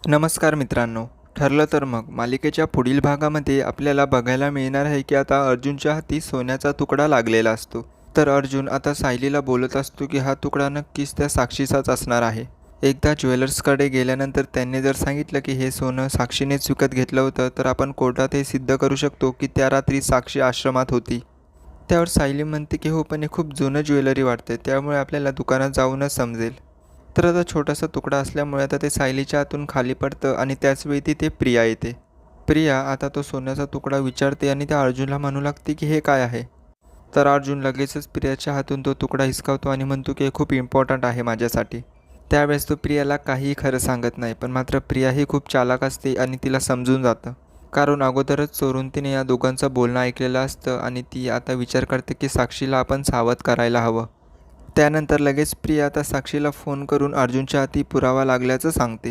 नमस्कार मित्रांनो. ठरलं तर मग मालिकेच्या पुढील भागामध्ये आपल्याला बघायला मिळणार आहे की आता अर्जुनच्या हाती सोन्याचा तुकडा लागलेला असतो. तर अर्जुन आता सायलीला बोलत असतो की हा तुकडा नक्कीच त्या साक्षीचाच असणार आहे. एकदा ज्वेलर्सकडे गेल्यानंतर त्यांनी जर सांगितलं की हे सोनं साक्षीनेच विकत घेतलं होतं, तर आपण कोर्टात हे सिद्ध करू शकतो की त्या रात्री साक्षी आश्रमात होती. त्यावर सायली म्हणते की हो, पण हे खूप जुनं ज्वेलरी वाटते, त्यामुळे आपल्याला दुकानात जाऊनच समजेल. तर आता छोटासा तुकडा असल्यामुळे आता ते सायलीच्या हातून खाली पडतं आणि त्याचवेळी तिथे प्रिया येते. प्रिया आता तो सोन्याचा तुकडा विचारते आणि त्या अर्जुनला म्हणू लागते की हे काय आहे. तर अर्जुन लगेचच प्रियाच्या हातून तो तुकडा हिसकावतो आणि म्हणतो की हे खूप इम्पॉर्टंट आहे माझ्यासाठी. त्यावेळेस तो प्रियाला काहीही खरं सांगत नाही, पण मात्र प्रिया ही खूप चालाक असते आणि तिला समजून जातं. कारण अगोदरच चोरून तिने या दोघांचं बोलणं ऐकलेलं असतं आणि ती आता विचार करते की साक्षीला आपण सावध करायला हवं. त्यानंतर लगेच प्रिया आता साक्षीला फोन करून अर्जुनच्या हाती पुरावा लागल्याचं सांगते.